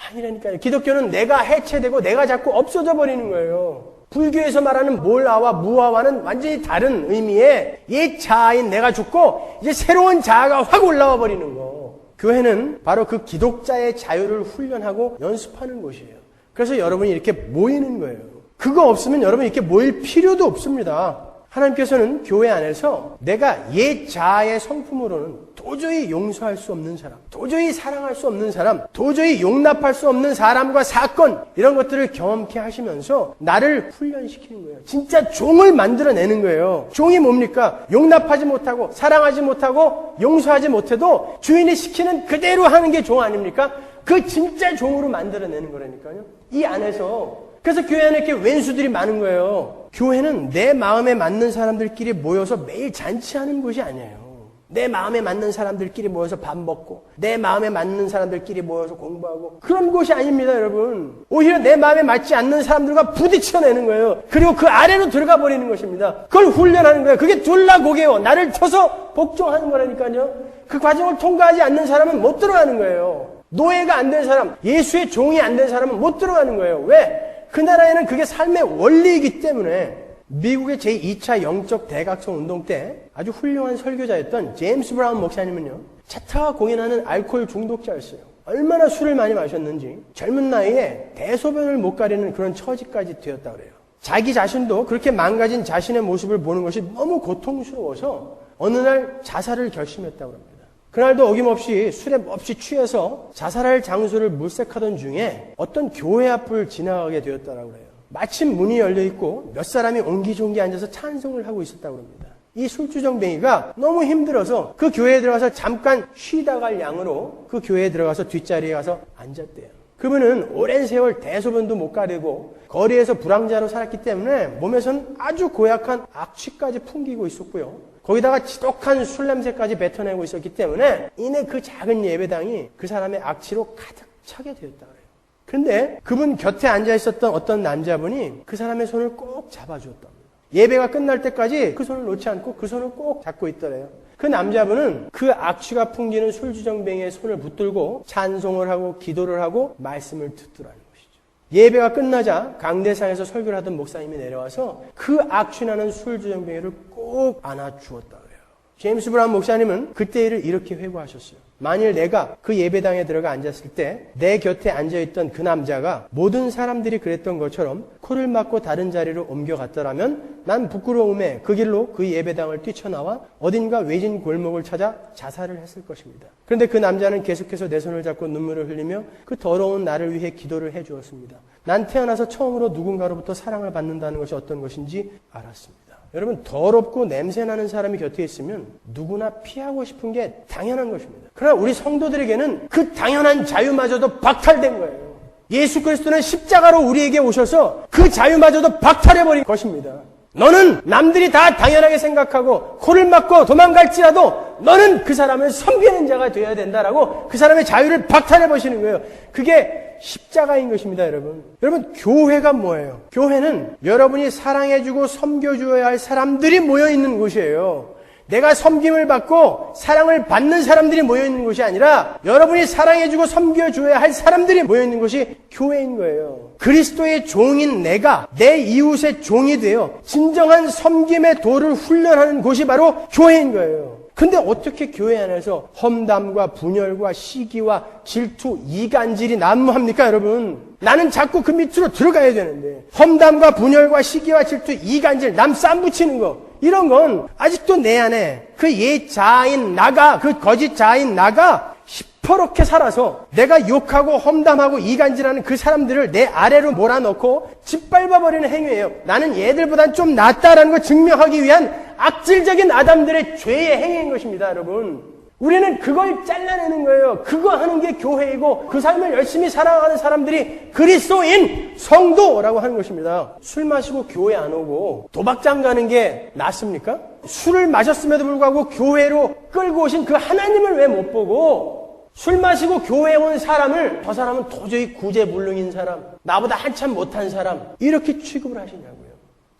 아니라니까요. 기독교는 내가 해체되고 내가 자꾸 없어져 버리는 거예요. 불교에서 말하는 몰아와 무아와는 완전히 다른 의미의 옛 자아인 내가 죽고 이제 새로운 자아가 확 올라와 버리는 거. 교회는 바로 그 기독자의 자유를 훈련하고 연습하는 곳이에요. 그래서 여러분이 이렇게 모이는 거예요. 그거 없으면 여러분 이렇게 모일 필요도 없습니다. 하나님께서는 교회 안에서 내가 옛 자아의 성품으로는 도저히 용서할 수 없는 사람, 도저히 사랑할 수 없는 사람, 도저히 용납할 수 없는 사람과 사건, 이런 것들을 경험케 하시면서 나를 훈련시키는 거예요. 진짜 종을 만들어내는 거예요. 종이 뭡니까? 용납하지 못하고 사랑하지 못하고 용서하지 못해도 주인이 시키는 그대로 하는 게 종 아닙니까? 그 진짜 종으로 만들어내는 거라니까요. 이 안에서. 그래서 교회 안에 이렇게 왼수들이 많은 거예요. 교회는 내 마음에 맞는 사람들끼리 모여서 매일 잔치하는 곳이 아니에요. 내 마음에 맞는 사람들끼리 모여서 밥 먹고 내 마음에 맞는 사람들끼리 모여서 공부하고 그런 곳이 아닙니다, 여러분. 오히려 내 마음에 맞지 않는 사람들과 부딪혀내는 거예요. 그리고 그 아래로 들어가 버리는 것입니다. 그걸 훈련하는 거예요. 그게 둘라고개요. 나를 쳐서 복종하는 거라니까요. 그 과정을 통과하지 않는 사람은 못 들어가는 거예요. 노예가 안 된 사람, 예수의 종이 안 된 사람은 못 들어가는 거예요. 왜? 그 나라에는 그게 삶의 원리이기 때문에. 미국의 제2차 영적 대각성 운동 때 아주 훌륭한 설교자였던 제임스 브라운 목사님은요, 차타가 공연하는 알코올 중독자였어요. 얼마나 술을 많이 마셨는지 젊은 나이에 대소변을 못 가리는 그런 처지까지 되었다고 그래요. 자기 자신도 그렇게 망가진 자신의 모습을 보는 것이 너무 고통스러워서 어느 날 자살을 결심했다고 합니다. 그날도 어김없이 술에 몹시 취해서 자살할 장소를 물색하던 중에 어떤 교회 앞을 지나가게 되었다고 해요. 마침 문이 열려있고 몇 사람이 옹기종기 앉아서 찬송을 하고 있었다고 합니다. 이 술주정뱅이가 너무 힘들어서 그 교회에 들어가서 잠깐 쉬다 갈 양으로 그 교회에 들어가서 뒷자리에 가서 앉았대요. 그분은 오랜 세월 대소변도 못 가리고 거리에서 불황자로 살았기 때문에 몸에선 아주 고약한 악취까지 풍기고 있었고요. 거기다가 지독한 술 냄새까지 뱉어내고 있었기 때문에 이내 그 작은 예배당이 그 사람의 악취로 가득 차게 되었다 그래요. 그런데 그분 곁에 앉아 있었던 어떤 남자분이 그 사람의 손을 꼭 잡아주었답니다. 예배가 끝날 때까지 그 손을 놓지 않고 그 손을 꼭 잡고 있더래요. 그 남자분은 그 악취가 풍기는 술주정뱅이의 손을 붙들고 찬송을 하고 기도를 하고 말씀을 듣더라는 것이죠. 예배가 끝나자 강대상에서 설교를 하던 목사님이 내려와서 그 악취나는 술주정뱅이를 꼭 안아주었다 그래요. 제임스 브라운 목사님은 그때 일을 이렇게 회고하셨어요. 만일 내가 그 예배당에 들어가 앉았을 때 내 곁에 앉아있던 그 남자가 모든 사람들이 그랬던 것처럼 코를 막고 다른 자리로 옮겨갔더라면 난 부끄러움에 그 길로 그 예배당을 뛰쳐나와 어딘가 외진 골목을 찾아 자살을 했을 것입니다. 그런데 그 남자는 계속해서 내 손을 잡고 눈물을 흘리며 그 더러운 나를 위해 기도를 해주었습니다. 난 태어나서 처음으로 누군가로부터 사랑을 받는다는 것이 어떤 것인지 알았습니다. 여러분, 더럽고 냄새나는 사람이 곁에 있으면 누구나 피하고 싶은 게 당연한 것입니다. 그러나 우리 성도들에게는 그 당연한 자유마저도 박탈된 거예요. 예수 그리스도는 십자가로 우리에게 오셔서 그 자유마저도 박탈해버린 것입니다. 너는 남들이 다 당연하게 생각하고 코를 막고 도망갈지라도 너는 그 사람을 섬기는 자가 되어야 된다라고 그 사람의 자유를 박탈해버리시는 거예요. 그게 십자가인 것입니다, 여러분. 여러분, 교회가 뭐예요? 교회는 여러분이 사랑해주고 섬겨주어야 할 사람들이 모여있는 곳이에요. 내가 섬김을 받고 사랑을 받는 사람들이 모여있는 곳이 아니라 여러분이 사랑해주고 섬겨줘야 할 사람들이 모여있는 곳이 교회인 거예요. 그리스도의 종인 내가 내 이웃의 종이 되어 진정한 섬김의 도를 훈련하는 곳이 바로 교회인 거예요. 근데 어떻게 교회 안에서 험담과 분열과 시기와 질투, 이간질이 난무합니까, 여러분? 나는 자꾸 그 밑으로 들어가야 되는데 험담과 분열과 시기와 질투, 이간질, 남 쌈 붙이는 거 이런 건 아직도 내 안에 그 옛 자아인 나가, 그 거짓 자아인 나가 시퍼렇게 살아서 내가 욕하고 험담하고 이간질하는 그 사람들을 내 아래로 몰아넣고 짓밟아버리는 행위예요. 나는 얘들보단 좀 낫다라는 걸 증명하기 위한 악질적인 아담들의 죄의 행위인 것입니다, 여러분. 우리는 그걸 잘라내는 거예요. 그거 하는 게 교회이고 그 삶을 열심히 살아가는 사람들이 그리스도인 성도라고 하는 것입니다. 술 마시고 교회 안 오고 도박장 가는 게 낫습니까? 술을 마셨음에도 불구하고 교회로 끌고 오신 그 하나님을 왜 못 보고 술 마시고 교회에 온 사람을 저 사람은 도저히 구제불능인 사람, 나보다 한참 못한 사람 이렇게 취급을 하시냐고요.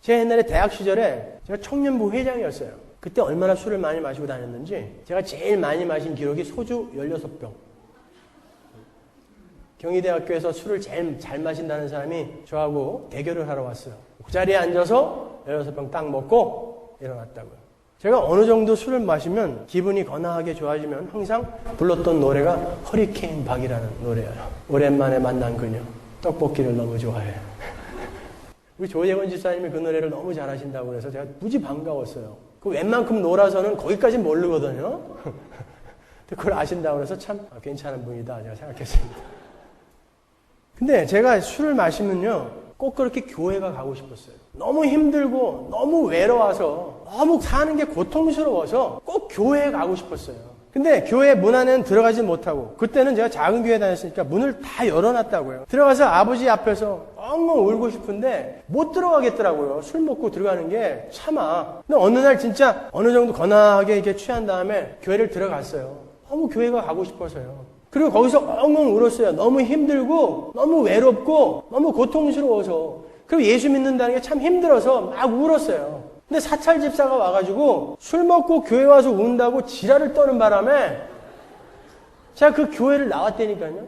제가 옛날에 대학 시절에 제가 청년부 회장이었어요. 그때 얼마나 술을 많이 마시고 다녔는지 제가 제일 많이 마신 기록이 소주 16병. 경희대학교에서 술을 제일 잘 마신다는 사람이 저하고 대결을 하러 왔어요. 그 자리에 앉아서 16병 딱 먹고 일어났다고요. 제가 어느 정도 술을 마시면 기분이 거나하게 좋아지면 항상 불렀던 노래가 허리케인 박이라는 노래예요. 오랜만에 만난 그녀 떡볶이를 너무 좋아해. 우리 조재건 집사님이 그 노래를 너무 잘하신다고 그래서 제가 무지 반가웠어요. 그 웬만큼 놀아서는 거기까지 모르거든요. 그걸 아신다고 해서 참 괜찮은 분이다 제가 생각했습니다. 근데 제가 술을 마시면요 꼭 그렇게 교회가 가고 싶었어요. 너무 힘들고 너무 외로워서 너무 사는 게 고통스러워서 꼭 교회에 가고 싶었어요. 근데 교회 문 안에는 들어가지 못하고 그때는 제가 작은 교회 다녔으니까 문을 다 열어놨다고요. 들어가서 아버지 앞에서 엉엉 울고 싶은데 못 들어가겠더라고요. 술 먹고 들어가는 게 참아. 근데 어느 날 진짜 어느 정도 건하게 이렇게 취한 다음에 교회를 들어갔어요. 너무 교회가 가고 싶어서요. 그리고 거기서 엉엉 울었어요. 너무 힘들고 너무 외롭고 너무 고통스러워서. 그리고 예수 믿는다는 게 참 힘들어서 막 울었어요. 근데 사찰 집사가 와가지고 술 먹고 교회 와서 운다고 지랄을 떠는 바람에 제가 그 교회를 나왔다니까요.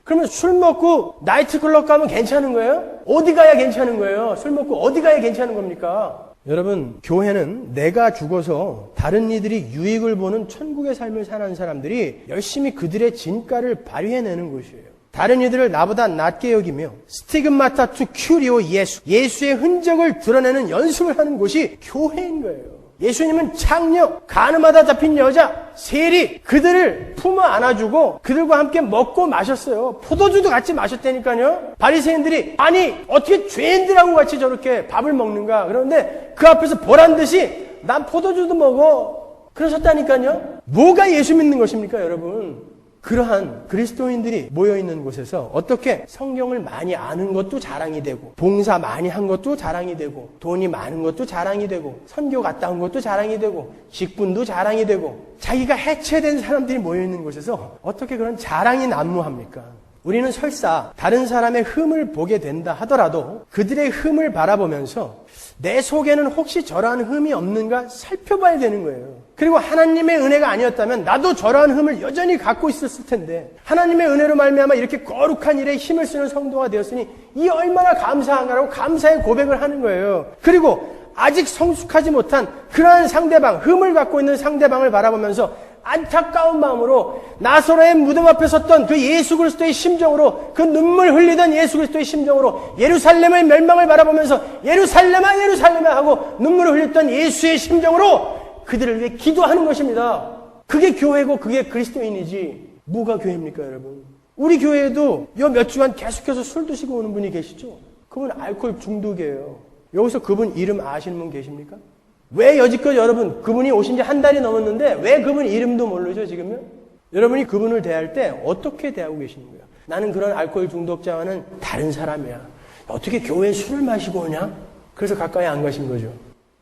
그러면 술 먹고 나이트클럽 가면 괜찮은 거예요? 어디 가야 괜찮은 거예요? 술 먹고 어디 가야 괜찮은 겁니까? 여러분, 교회는 내가 죽어서 다른 이들이 유익을 보는 천국의 삶을 사는 사람들이 열심히 그들의 진가를 발휘해내는 곳이에요. 다른 이들을 나보다 낮게 여기며 스티그마타 투 큐리오 예수의 흔적을 드러내는 연습을 하는 곳이 교회인 거예요. 예수님은 창녀, 가늠하다 잡힌 여자, 세리 그들을 품어 안아주고 그들과 함께 먹고 마셨어요. 포도주도 같이 마셨다니까요. 바리새인들이 아니 어떻게 죄인들하고 같이 저렇게 밥을 먹는가. 그런데 그 앞에서 보란듯이 난 포도주도 먹어. 그러셨다니까요. 뭐가 예수 믿는 것입니까 여러분. 그러한 그리스도인들이 모여있는 곳에서 어떻게 성경을 많이 아는 것도 자랑이 되고 봉사 많이 한 것도 자랑이 되고 돈이 많은 것도 자랑이 되고 선교 갔다 온 것도 자랑이 되고 직분도 자랑이 되고 자기가 해체된 사람들이 모여있는 곳에서 어떻게 그런 자랑이 난무합니까? 우리는 설사 다른 사람의 흠을 보게 된다 하더라도 그들의 흠을 바라보면서 내 속에는 혹시 저러한 흠이 없는가 살펴봐야 되는 거예요. 그리고 하나님의 은혜가 아니었다면 나도 저러한 흠을 여전히 갖고 있었을 텐데 하나님의 은혜로 말미암아 이렇게 거룩한 일에 힘을 쓰는 성도가 되었으니 이 얼마나 감사한가라고 감사의 고백을 하는 거예요. 그리고 아직 성숙하지 못한 그러한 상대방, 흠을 갖고 있는 상대방을 바라보면서 안타까운 마음으로 나사로의 무덤 앞에 섰던 그 예수 그리스도의 심정으로 그 눈물 흘리던 예수 그리스도의 심정으로 예루살렘의 멸망을 바라보면서 예루살렘아 예루살렘아 하고 눈물을 흘렸던 예수의 심정으로 그들을 위해 기도하는 것입니다. 그게 교회고 그게 그리스도인이지 뭐가 교회입니까 여러분? 우리 교회에도 요 몇 주간 계속해서 술 드시고 오는 분이 계시죠? 그분 알코올 중독이에요. 여기서 그분 이름 아시는 분 계십니까? 왜 여지껏 여러분 그분이 오신 지 한 달이 넘었는데 왜 그분 이름도 모르죠 지금요? 여러분이 그분을 대할 때 어떻게 대하고 계시는 거예요? 나는 그런 알코올 중독자와는 다른 사람이야. 어떻게 교회에 술을 마시고 오냐? 그래서 가까이 안 가신 거죠.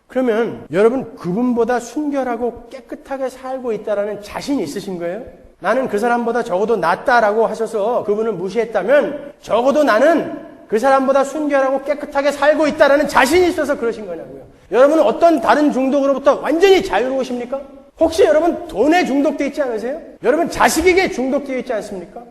그러면 여러분 그분보다 순결하고 깨끗하게 살고 있다라는 자신이 있으신 거예요? 나는 그 사람보다 적어도 낫다라고 하셔서 그분을 무시했다면 적어도 나는 그 사람보다 순결하고 깨끗하게 살고 있다라는 자신이 있어서 그러신 거냐고요. 여러분은 어떤 다른 중독으로부터 완전히 자유로우십니까? 혹시 여러분 돈에 중독되어 있지 않으세요? 여러분 자식에게 중독되어 있지 않습니까?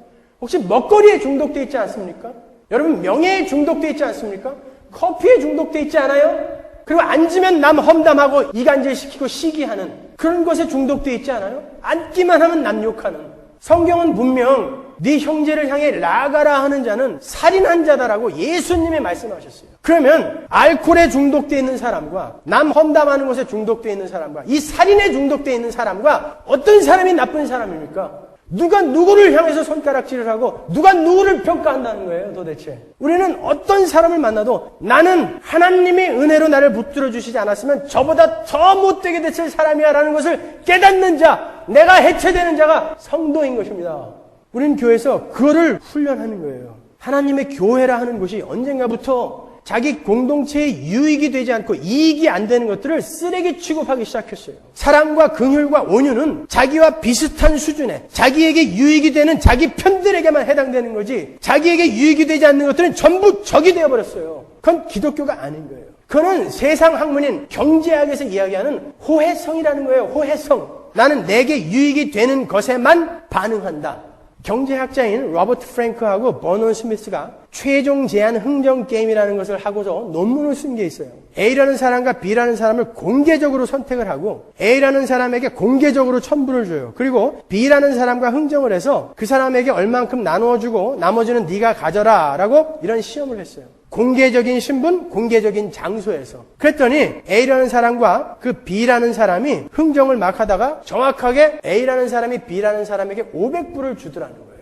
혹시 먹거리에 중독되어 있지 않습니까? 여러분 명예에 중독되어 있지 않습니까? 커피에 중독되어 있지 않아요? 그리고 앉으면 남 험담하고 이간질시키고 시기하는 그런 것에 중독되어 있지 않아요? 앉기만 하면 남 욕하는. 성경은 분명 네 형제를 향해 나가라 하는 자는 살인한 자다라고 예수님이 말씀하셨어요. 그러면 알코올에 중독되어 있는 사람과 남 험담하는 것에 중독되어 있는 사람과 이 살인에 중독되어 있는 사람과 어떤 사람이 나쁜 사람입니까? 누가 누구를 향해서 손가락질을 하고 누가 누구를 평가한다는 거예요 도대체. 우리는 어떤 사람을 만나도 나는 하나님의 은혜로 나를 붙들어 주시지 않았으면 저보다 더 못되게 됐을 사람이야 라는 것을 깨닫는 자, 내가 해체되는 자가 성도인 것입니다. 우리는 교회에서 그거를 훈련하는 거예요. 하나님의 교회라 하는 곳이 언젠가부터 자기 공동체의 유익이 되지 않고 이익이 안 되는 것들을 쓰레기 취급하기 시작했어요. 사랑과 긍휼과 온유는 자기와 비슷한 수준에 자기에게 유익이 되는 자기 편들에게만 해당되는 거지 자기에게 유익이 되지 않는 것들은 전부 적이 되어버렸어요. 그건 기독교가 아닌 거예요. 그거는 세상 학문인 경제학에서 이야기하는 호혜성이라는 거예요. 호혜성. 나는 내게 유익이 되는 것에만 반응한다. 경제학자인 로버트 프랭크하고 버넌 스미스가 최종 제한 흥정 게임이라는 것을 하고서 논문을 쓴 게 있어요. A라는 사람과 B라는 사람을 공개적으로 선택을 하고 A라는 사람에게 공개적으로 천불을 줘요. 그리고 B라는 사람과 흥정을 해서 그 사람에게 얼만큼 나누어주고 나머지는 네가 가져라 라고 이런 시험을 했어요. 공개적인 신분, 공개적인 장소에서. 그랬더니 A라는 사람과 그 B라는 사람이 흥정을 막 하다가 정확하게 A라는 사람이 B라는 사람에게 500불을 주더라는 거예요.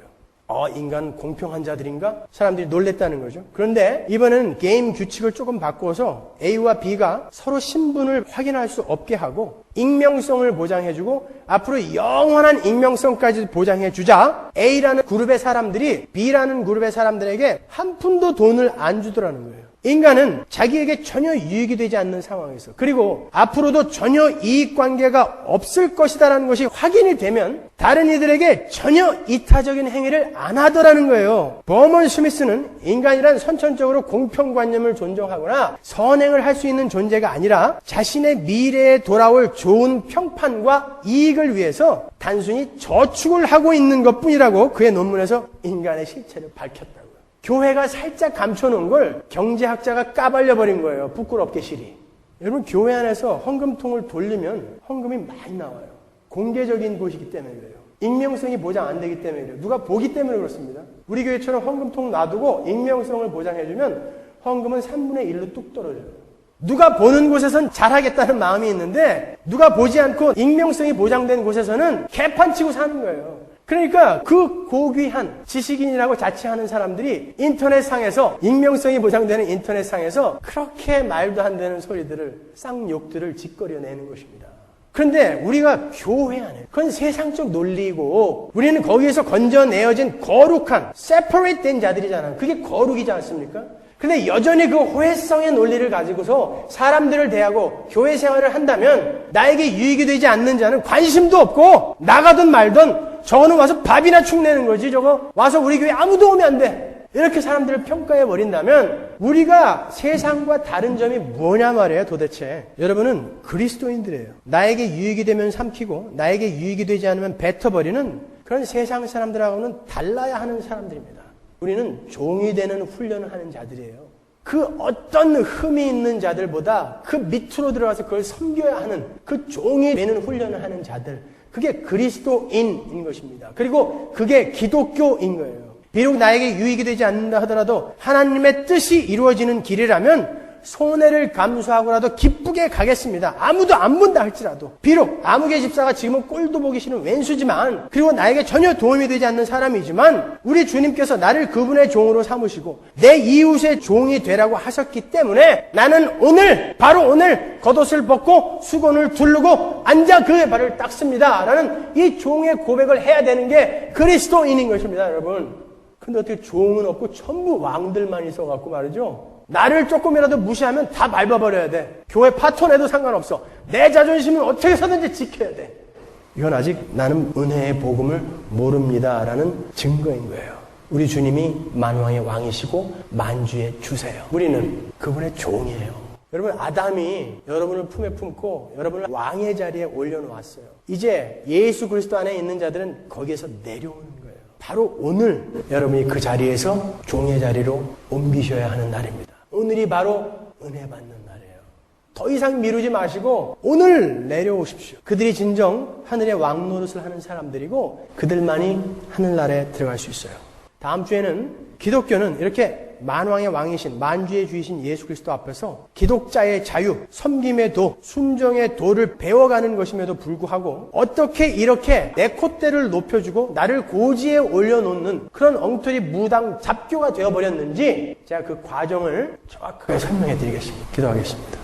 인간 공평한 자들인가? 사람들이 놀랬다는 거죠. 그런데 이번에는 게임 규칙을 조금 바꿔서 A와 B가 서로 신분을 확인할 수 없게 하고 익명성을 보장해주고 앞으로 영원한 익명성까지 보장해주자 A라는 그룹의 사람들이 B라는 그룹의 사람들에게 한 푼도 돈을 안 주더라는 거예요. 인간은 자기에게 전혀 유익이 되지 않는 상황에서 그리고 앞으로도 전혀 이익관계가 없을 것이다라는 것이 확인이 되면 다른 이들에게 전혀 이타적인 행위를 안 하더라는 거예요. 버먼 스미스는 인간이란 선천적으로 공평관념을 존중하거나 선행을 할 수 있는 존재가 아니라 자신의 미래에 돌아올 좋은 평판과 이익을 위해서 단순히 저축을 하고 있는 것뿐이라고 그의 논문에서 인간의 실체를 밝혔다고요. 교회가 살짝 감춰놓은 걸 경제학자가 까발려버린 거예요. 부끄럽게 실이. 여러분 교회 안에서 헌금통을 돌리면 헌금이 많이 나와요. 공개적인 곳이기 때문에 그래요. 익명성이 보장 안 되기 때문에 그래요. 누가 보기 때문에 그렇습니다. 우리 교회처럼 헌금통 놔두고 익명성을 보장해주면 헌금은 3분의 1로 뚝 떨어져요. 누가 보는 곳에선 잘하겠다는 마음이 있는데 누가 보지 않고 익명성이 보장된 곳에서는 개판치고 사는 거예요. 그러니까 그 고귀한 지식인이라고 자칭하는 사람들이 인터넷상에서 익명성이 보장되는 인터넷상에서 그렇게 말도 안 되는 소리들을 쌍욕들을 짓거려내는 것입니다. 그런데 우리가 교회 안에 그건 세상적 논리고 우리는 거기에서 건져내어진 거룩한 세퍼레이트 된 자들이잖아요. 그게 거룩이지 않습니까? 근데 여전히 그 호혜성의 논리를 가지고서 사람들을 대하고 교회 생활을 한다면 나에게 유익이 되지 않는 자는 관심도 없고 나가든 말든 저거는 와서 밥이나 축내는 거지 저거 와서 우리 교회 아무도 오면 안 돼. 이렇게 사람들을 평가해 버린다면 우리가 세상과 다른 점이 뭐냐 말이에요 도대체. 여러분은 그리스도인들이에요. 나에게 유익이 되면 삼키고 나에게 유익이 되지 않으면 뱉어버리는 그런 세상 사람들하고는 달라야 하는 사람들입니다. 우리는 종이 되는 훈련을 하는 자들이에요. 그 어떤 흠이 있는 자들보다 그 밑으로 들어가서 그걸 섬겨야 하는 그 종이 되는 훈련을 하는 자들. 그게 그리스도인인 것입니다. 그리고 그게 기독교인 거예요. 비록 나에게 유익이 되지 않는다 하더라도 하나님의 뜻이 이루어지는 길이라면 손해를 감수하고라도 기쁘게 가겠습니다. 아무도 안 본다 할지라도. 비록 아무개 집사가 지금은 꼴도 보기 싫은 웬수지만 그리고 나에게 전혀 도움이 되지 않는 사람이지만 우리 주님께서 나를 그분의 종으로 삼으시고 내 이웃의 종이 되라고 하셨기 때문에 나는 오늘 바로 오늘 겉옷을 벗고 수건을 두르고 앉아 그의 발을 닦습니다 라는 이 종의 고백을 해야 되는 게 그리스도인인 것입니다. 여러분. 근데 어떻게 종은 없고 전부 왕들만 있어갖고 말이죠. 나를 조금이라도 무시하면 다 밟아버려야 돼. 교회 파토 내도 상관없어. 내 자존심은 어떻게 해서든지 지켜야 돼. 이건 아직 나는 은혜의 복음을 모릅니다 라는 증거인 거예요. 우리 주님이 만왕의 왕이시고 만주의 주세요. 우리는 그분의 종이에요. 여러분 아담이 여러분을 품에 품고 여러분을 왕의 자리에 올려놓았어요. 이제 예수 그리스도 안에 있는 자들은 거기에서 내려오는 거예요. 바로 오늘 여러분이 그 자리에서 종의 자리로 옮기셔야 하는 날입니다. 오늘이 바로 은혜 받는 날이에요. 더 이상 미루지 마시고 오늘 내려오십시오. 그들이 진정 하늘의 왕 노릇을 하는 사람들이고 그들만이 하늘나라에 들어갈 수 있어요. 다음 주에는 기독교는 이렇게 만왕의 왕이신 만주의 주이신 예수 그리스도 앞에서 기독자의 자유, 섬김의 도, 순정의 도를 배워가는 것임에도 불구하고 어떻게 이렇게 내 콧대를 높여주고 나를 고지에 올려놓는 그런 엉터리 무당 잡교가 되어버렸는지 제가 그 과정을 정확하게 설명해 드리겠습니다. 기도하겠습니다.